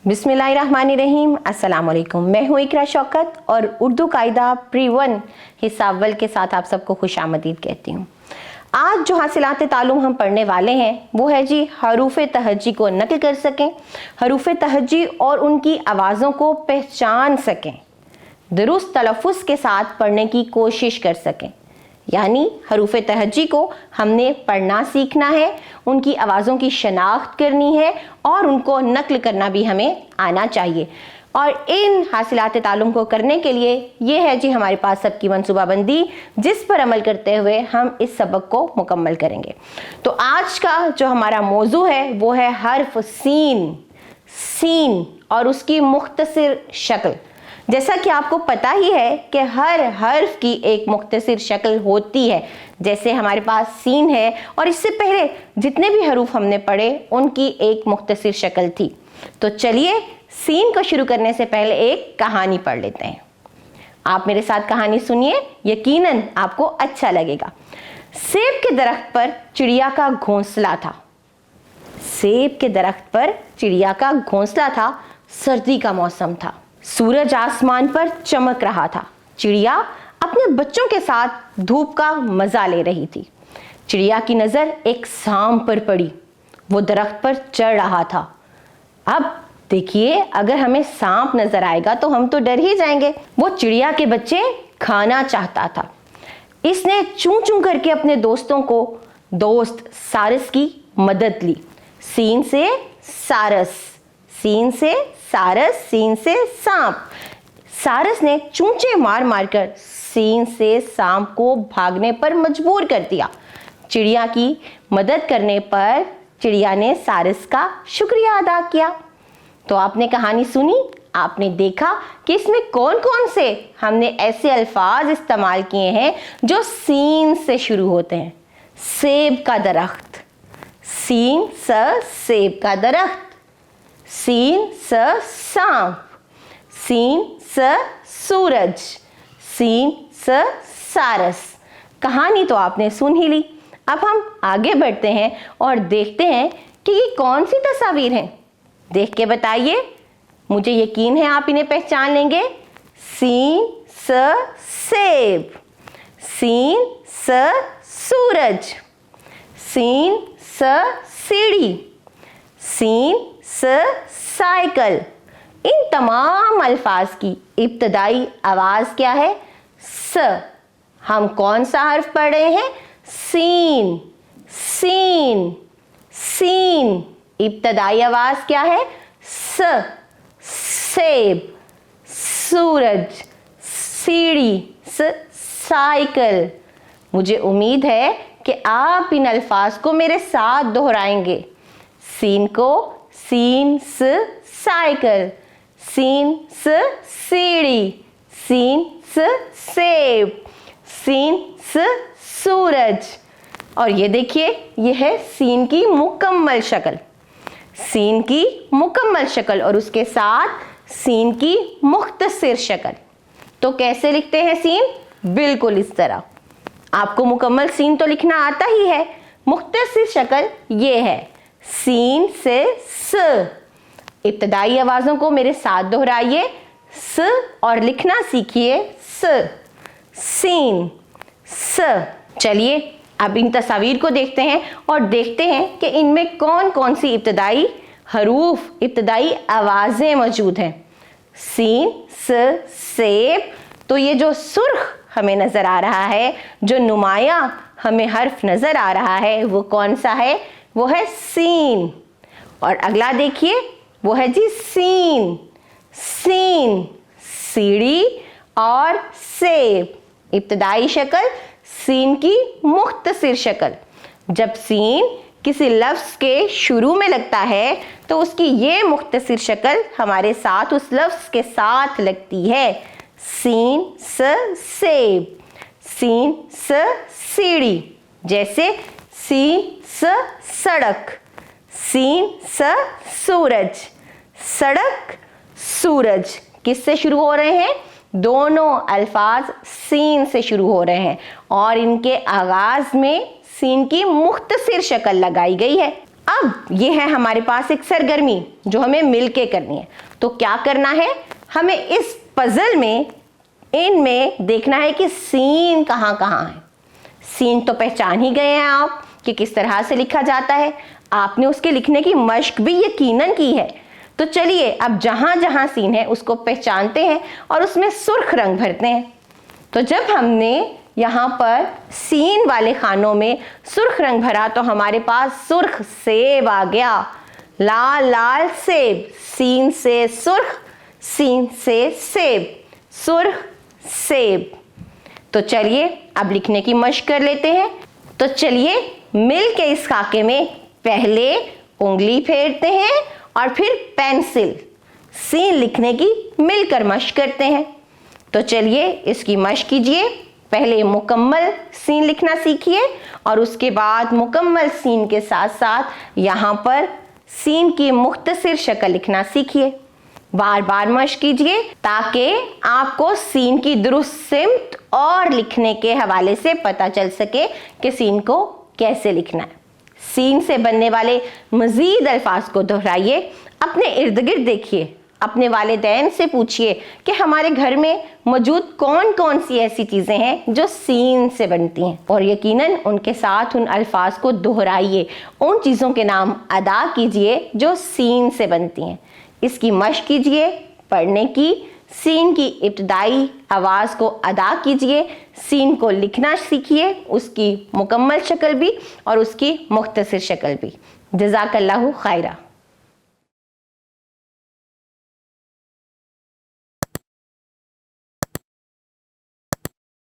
बिस्मिल्लाहिर्रहमानिर्रहीम। अस्सलाम वालेकुम। मैं हूँ इकरा शौकत और उर्दू कायदा प्री-1 हिस्सा अव्वल के साथ आप सबको खुशामदीद कहती हूँ। आज जो हासिलात तालुम हम पढ़ने वाले हैं वो है जी हरूफ तहज्जी को नक़ल कर सकें, हरूफ तहज्जी और उनकी आवाज़ों को पहचान सकें, दुरुस्त तलफ़्फ़ुज़ के साथ पढ़ने की कोशिश कर सकें। यानी हरूफ तहज्जी को हमने पढ़ना सीखना है, उनकी आवाज़ों की शनाख्त करनी है और उनको नक़ल करना भी हमें आना चाहिए। और इन हासिलात तालुम को करने के लिए ये है जी हमारे पास सबकी मनसूबाबंदी, जिस पर अमल करते हुए हम इस सबक को मुकम्मल करेंगे। तो आज का जो हमारा मौजू है वो है हर्फ सीन और उसकी मुख्तसर शक्ल। जैसा कि आपको पता ही है कि हर हर्फ की एक मुख्तसर शक्ल होती है। जैसे हमारे पास सीन है और इससे पहले जितने भी हरूफ हमने पढ़े उनकी एक मुख्तसर शक्ल थी। तो चलिए सीन को शुरू करने से पहले एक कहानी पढ़ लेते हैं। आप मेरे साथ कहानी सुनिए, यकीनन आपको अच्छा लगेगा। सेब के दरख्त पर चिड़िया का घोंसला था। सेब के दरख्त पर चिड़िया का घोंसला था। सर्दी का मौसम था। सूरज आसमान पर चमक रहा था। चिड़िया अपने बच्चों के साथ धूप का मजा ले रही थी। चिड़िया की नजर एक सांप पर पड़ी। वो दरख्त पर चढ़ रहा था। अब देखिए, अगर हमें सांप नजर आएगा तो हम तो डर ही जाएंगे। वो चिड़िया के बच्चे खाना चाहता था। इसने चूं चूं करके अपने दोस्त सारस की मदद ली। सीन से सारस, सीन से सारस, सीन से सांप। सारस ने चूंचे मार मार कर सीन से सांप को भागने पर मजबूर कर दिया। चिड़िया की मदद करने पर चिड़िया ने सारस का शुक्रिया अदा किया। तो आपने कहानी सुनी, आपने देखा कि इसमें कौन कौन से हमने ऐसे अल्फाज इस्तेमाल किए हैं जो सीन से शुरू होते हैं। सेब का दरख्त, सीन स सेब का दरख्त। सीन स सांप, सीन स सूरज, सीन स सारस। कहानी तो आपने सुन ही ली। अब हम आगे बढ़ते हैं और देखते हैं कि ये कौन सी तस्वीर हैं। देख के बताइए, मुझे यकीन है आप इन्हें पहचान लेंगे। सीन स सेब, सीन स सूरज, सीन स सीढ़ी, सीन स साइकिल। इन तमाम अल्फाज की इब्तदाई आवाज क्या है? स। हम कौन सा हर्फ पढ़ रहे हैं? सीन, सीन, सीन। इब्तदाई आवाज क्या है? स। सेब, सूरज, सीढ़ी, साइकिल। मुझे उम्मीद है कि आप इन अल्फाज को मेरे साथ दोहराएंगे। सीन को सीन स साइकिल, सीन स सीढ़ी, सीन स सेब, सीन स सूरज। और ये देखिए, ये है सीन की मुकम्मल शक्ल। सीन की मुकम्मल शक्ल और उसके साथ सीन की मुख्तसर शक्ल। तो कैसे लिखते हैं सीन? बिल्कुल इस तरह। आपको मुकम्मल सीन तो लिखना आता ही है। मुख्तसर शक्ल ये है, सीन से स। इब्तदाई आवाजों को मेरे साथ दोहराइए, स, और लिखना सीखिए स, सीन, स। चलिए अब इन तस्वीर को देखते हैं और देखते हैं कि इनमें कौन कौन सी इब्तदाई हरूफ, इब्तदाई आवाजें मौजूद हैं। सीन स सेब। तो ये जो सुर्ख हमें नजर आ रहा है, जो नुमाया हमें हर्फ नजर आ रहा है, वो कौन सा है? वो है सीन। और अगला देखिए, वो है जी सीन, सीन, सीढ़ी और सेब। इब्तदाई शक्ल सीन की मुख्तसर शक्ल। जब सीन किसी लफ्ज के शुरू में लगता है तो उसकी ये मुख्तसर शक्ल हमारे साथ उस लफ्ज के साथ लगती है। सीन स सेब, सीन स सीढ़ी। जैसे सीन स सड़क, सीन स सूरज, सड़क, सूरज। किससे शुरू हो रहे हैं? दोनों अल्फाज सीन से शुरू हो रहे हैं और इनके आगाज में सीन की मुख्तसर शक्ल लगाई गई है। अब ये है हमारे पास एक सरगर्मी जो हमें मिलके करनी है। तो क्या करना है, हमें इस पजल में इनमें देखना है कि सीन कहाँ कहाँ है। सीन तो पहचान ही गए हैं आप कि किस तरह से लिखा जाता है, आपने उसके लिखने की मश्क भी यकीनन की है। तो चलिए अब जहां जहां सीन है उसको पहचानते हैं और उसमें सुर्ख रंग भरते हैं। तो जब हमने यहाँ पर सीन वाले खानों में सुर्ख रंग भरा तो हमारे पास सुर्ख सेब आ गया, लाल लाल सेब, सीन से सुर्ख, सीन से सेब, सुर्ख सेब। तो चलिए अब लिखने की मश्क कर लेते हैं। तो चलिए मिल के इस खाके में पहले उंगली फेरते हैं और फिर पेंसिल सीन लिखने की मिलकर मश्क करते हैं। तो चलिए इसकी मश्क कीजिए। पहले मुकम्मल सीन लिखना सीखिए और उसके बाद मुकम्मल सीन के साथ साथ यहाँ पर सीन की मुख्तसर शक्ल लिखना सीखिए। बार बार मश्क कीजिए ताकि आपको सीन की दुरुस्त सिमत और लिखने के हवाले से पता चल सके कि सीन को कैसे लिखना है। सीन से बनने वाले मजीद अल्फाज को दोहराइए, अपने इर्द गिर्द देखिए, अपने वालिदैन से पूछिए कि हमारे घर में मौजूद कौन कौन सी ऐसी चीज़ें हैं जो सीन से बनती हैं, और यकीनन उनके साथ उन अल्फाज को दोहराइए, उन चीज़ों के नाम अदा कीजिए जो सीन से बनती हैं। इसकी मश्क कीजिए पढ़ने की, सीन की इब्तदाई आवाज़ को अदा कीजिए, सीन को लिखना सीखिए, उसकी मुकम्मल शक्ल भी और उसकी मुख्तसर शक्ल भी। जज़ाकल्लाहु खैरा।